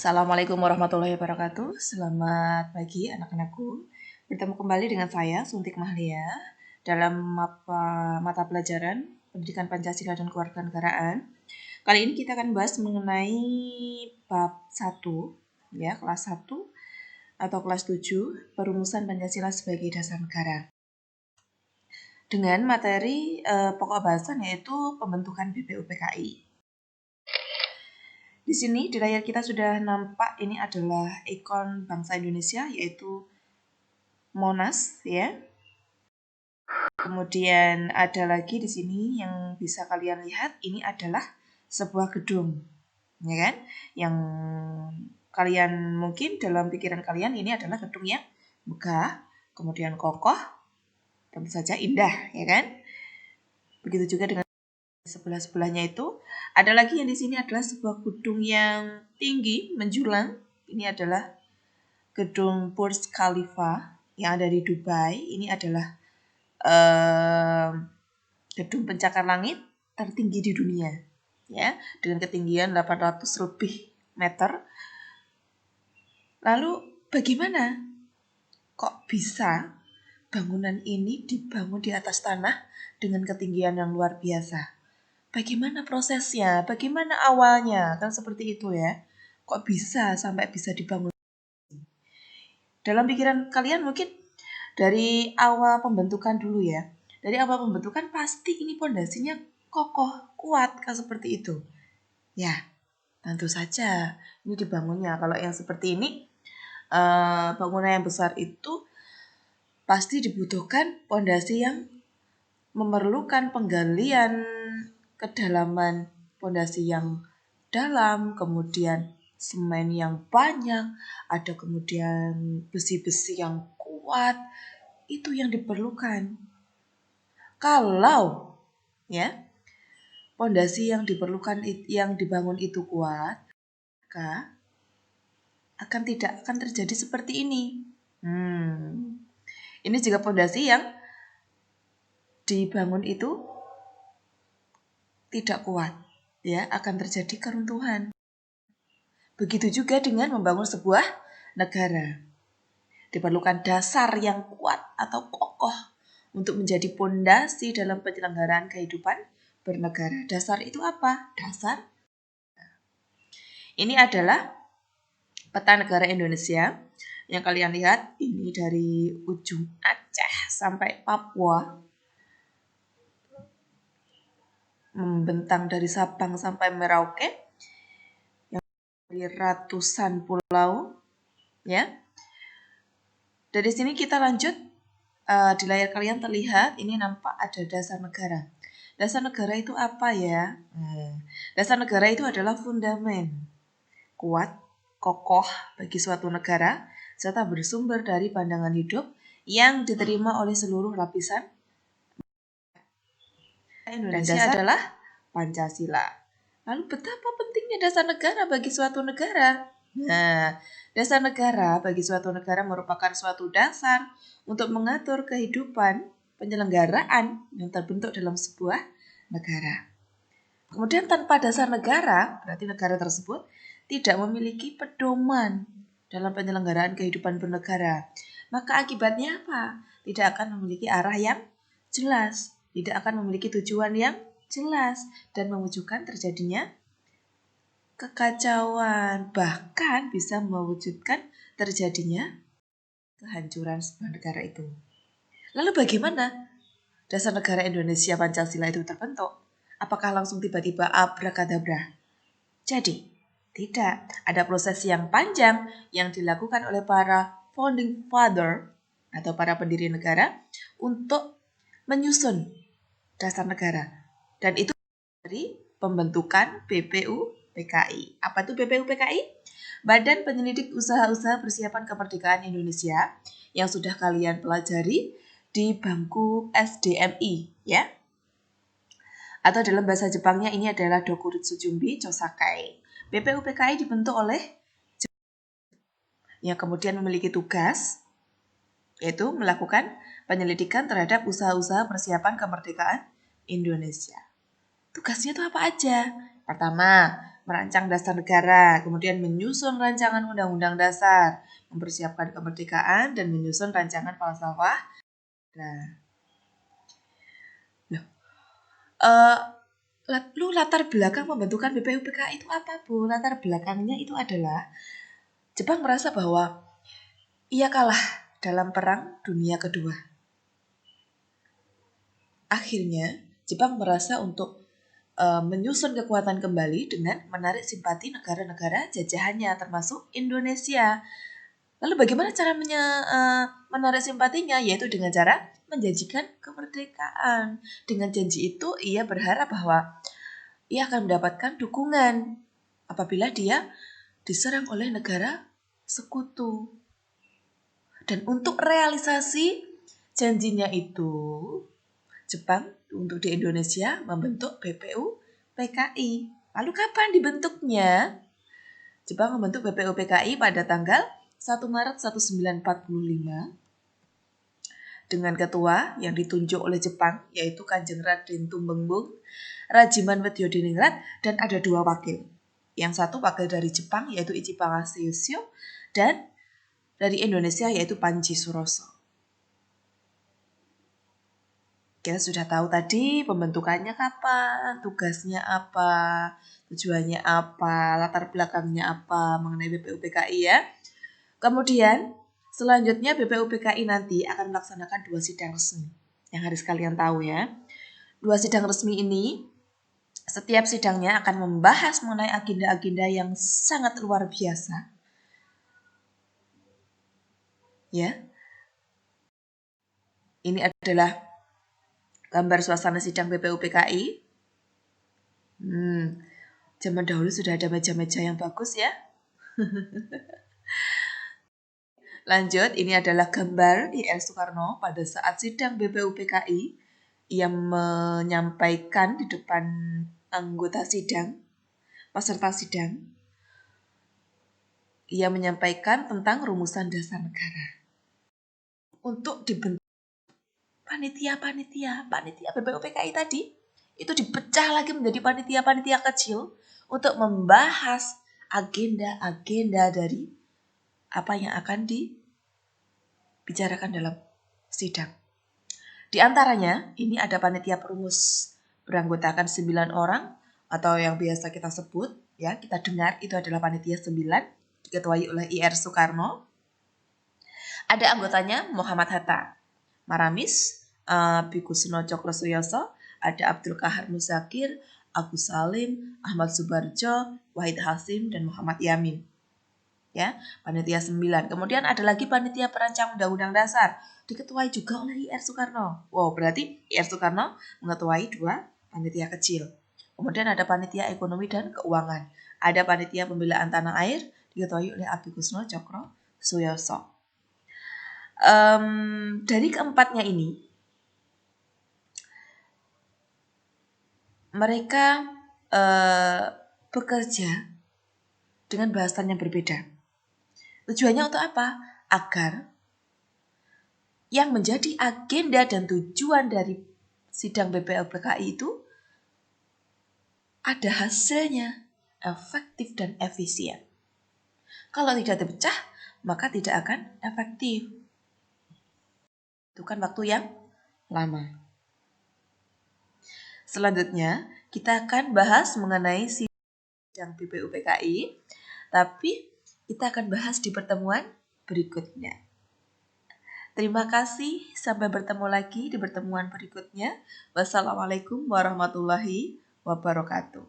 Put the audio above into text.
Assalamualaikum warahmatullahi wabarakatuh. Selamat pagi anak-anakku. Bertemu kembali dengan saya, Suntik Mahlia, dalam mata pelajaran Pendidikan Pancasila dan Kewarganegaraan. Kali ini kita akan bahas mengenai bab 1, ya, kelas 1 atau kelas 7, Perumusan Pancasila sebagai Dasar Negara. Dengan materi pokok bahasan yaitu pembentukan BPUPKI. Di sini di layar kita sudah nampak ini adalah ikon bangsa Indonesia yaitu Monas, ya. Kemudian ada lagi di sini yang bisa kalian lihat, ini adalah sebuah gedung, ya kan? Yang kalian mungkin dalam pikiran kalian ini adalah gedung yang megah, kemudian kokoh, tentu saja indah, ya kan? Begitu juga dengan sebelah-sebelahnya itu ada lagi yang di sini adalah sebuah gedung yang tinggi menjulang. Ini adalah gedung Burj Khalifa yang ada di Dubai. Ini adalah gedung pencakar langit tertinggi di dunia, ya, dengan ketinggian 800 lebih meter. Lalu bagaimana kok bisa bangunan ini dibangun di atas tanah dengan ketinggian yang luar biasa? Bagaimana prosesnya? Bagaimana awalnya? Kan seperti itu ya. Kok bisa sampai bisa dibangun? Dalam pikiran kalian mungkin dari awal pembentukan dulu ya. Dari awal pembentukan pasti ini pondasinya kokoh, kuat, kan seperti itu. Ya, tentu saja ini dibangunnya. Kalau yang seperti ini, bangunan yang besar itu pasti dibutuhkan pondasi yang memerlukan penggalian kedalaman pondasi yang dalam, kemudian semen yang banyak, ada kemudian besi-besi yang kuat, itu yang diperlukan. Kalau ya pondasi yang diperlukan yang dibangun itu kuat, maka tidak akan terjadi seperti ini. Ini juga pondasi yang dibangun itu tidak kuat, ya, akan terjadi keruntuhan. Begitu juga dengan membangun sebuah negara. Diperlukan dasar yang kuat atau kokoh untuk menjadi pondasi dalam penyelenggaraan kehidupan bernegara. Dasar itu apa? Dasar. Ini adalah peta negara Indonesia yang kalian lihat. Ini dari ujung Aceh sampai Papua. Membentang dari Sabang sampai Merauke. Yang dari ratusan pulau, ya. Dari sini kita lanjut. Di layar kalian terlihat ini nampak ada dasar negara. Dasar negara itu apa ya? Dasar negara itu adalah fundamen kuat, kokoh bagi suatu negara, serta bersumber dari pandangan hidup yang diterima oleh seluruh lapisan. Indonesia adalah Pancasila. Lalu betapa pentingnya dasar negara bagi suatu negara? Nah, dasar negara bagi suatu negara merupakan suatu dasar untuk mengatur kehidupan penyelenggaraan yang terbentuk dalam sebuah negara. Kemudian tanpa dasar negara, berarti negara tersebut tidak memiliki pedoman dalam penyelenggaraan kehidupan bernegara. Maka akibatnya apa? Tidak akan memiliki arah yang jelas, tidak akan memiliki tujuan yang jelas, dan mewujudkan terjadinya kekacauan, bahkan bisa mewujudkan terjadinya kehancuran sebuah negara itu. Lalu bagaimana dasar negara Indonesia Pancasila itu terbentuk? Apakah langsung tiba-tiba abrakadabra? Jadi, tidak. Ada proses yang panjang yang dilakukan oleh para founding father atau para pendiri negara untuk menyusun dasar negara. Dan itu dari pembentukan BPUPKI. Apa itu BPUPKI? Badan Penyelidik Usaha-Usaha Persiapan Kemerdekaan Indonesia yang sudah kalian pelajari di bangku SDMI, ya. Atau dalam bahasa Jepangnya ini adalah Dokuritsu Jumbi Chosakai. BPUPKI dibentuk oleh yang kemudian memiliki tugas yaitu melakukan penyelidikan terhadap usaha-usaha persiapan kemerdekaan Indonesia. Tugasnya itu apa aja? Pertama, merancang dasar negara, kemudian menyusun rancangan undang-undang dasar, mempersiapkan kemerdekaan, dan menyusun rancangan falsafah. Nah, lalu latar belakang pembentukan BPUPKI itu apa, Bu? Latar belakangnya itu adalah Jepang merasa bahwa ia kalah dalam Perang Dunia Kedua. Akhirnya, Jepang merasa untuk menyusun kekuatan kembali dengan menarik simpati negara-negara jajahannya, termasuk Indonesia. Lalu bagaimana cara menarik simpatinya? Yaitu dengan cara menjanjikan kemerdekaan. Dengan janji itu, ia berharap bahwa ia akan mendapatkan dukungan apabila dia diserang oleh negara sekutu. Dan untuk realisasi janjinya itu, Jepang untuk di Indonesia membentuk BPUPKI. Lalu kapan dibentuknya? Jepang membentuk BPUPKI pada tanggal 1 Maret 1945 dengan ketua yang ditunjuk oleh Jepang, yaitu Kanjeng Raden Tumenggung, Rajiman Wedyodiningrat, dan ada 2 wakil. Yang satu wakil dari Jepang, yaitu Ichibara Seiyosho, dan dari Indonesia, yaitu Panji Suroso. Kita sudah tahu tadi pembentukannya kapan, tugasnya apa, tujuannya apa, latar belakangnya apa mengenai BPUPKI ya. Kemudian selanjutnya BPUPKI nanti akan melaksanakan 2 sidang resmi yang harus kalian tahu ya. 2 sidang resmi ini, setiap sidangnya akan membahas mengenai agenda-agenda yang sangat luar biasa. Ya. Ini adalah gambar suasana sidang BPUPKI. Zaman dahulu sudah ada meja-meja yang bagus ya. Lanjut, ini adalah gambar I.R. Soekarno pada saat sidang BPUPKI. Ia menyampaikan di depan anggota sidang, peserta sidang. Ia menyampaikan tentang rumusan dasar negara. Untuk dibentuk panitia BPUPKI tadi, itu dipecah lagi menjadi panitia-panitia kecil untuk membahas agenda-agenda dari apa yang akan dibicarakan dalam sidang. Di antaranya, ini ada panitia perumus beranggotakan 9 orang atau yang biasa kita sebut, ya kita dengar itu adalah panitia 9, diketuai oleh I.R. Soekarno. Ada anggotanya Muhammad Hatta, Maramis, Biko Suno Cokrosuyoso, ada Abdul Kahar Muzakir, Agus Salim, Ahmad Subarjo, Wahid Hasim, dan Muhammad Yamin. Ya, panitia 9. Kemudian ada lagi panitia perancang undang-undang dasar, diketuai juga oleh I.R. Soekarno. Wow, berarti I.R. Soekarno mengetuai 2 panitia kecil. Kemudian ada panitia ekonomi dan keuangan. Ada panitia pembelaan tanah air, diketuai oleh Abi Kusno Cokro Suyoso. Dari keempatnya ini, mereka bekerja dengan bahasan yang berbeda. Tujuannya untuk apa? Agar yang menjadi agenda dan tujuan dari sidang BPUPKI itu ada hasilnya, efektif dan efisien. Kalau tidak dipecah, maka tidak akan efektif. Itu kan waktu yang lama. Selanjutnya, kita akan bahas mengenai sidang BPUPKI, tapi kita akan bahas di pertemuan berikutnya. Terima kasih, sampai bertemu lagi di pertemuan berikutnya. Wassalamualaikum warahmatullahi wabarakatuh.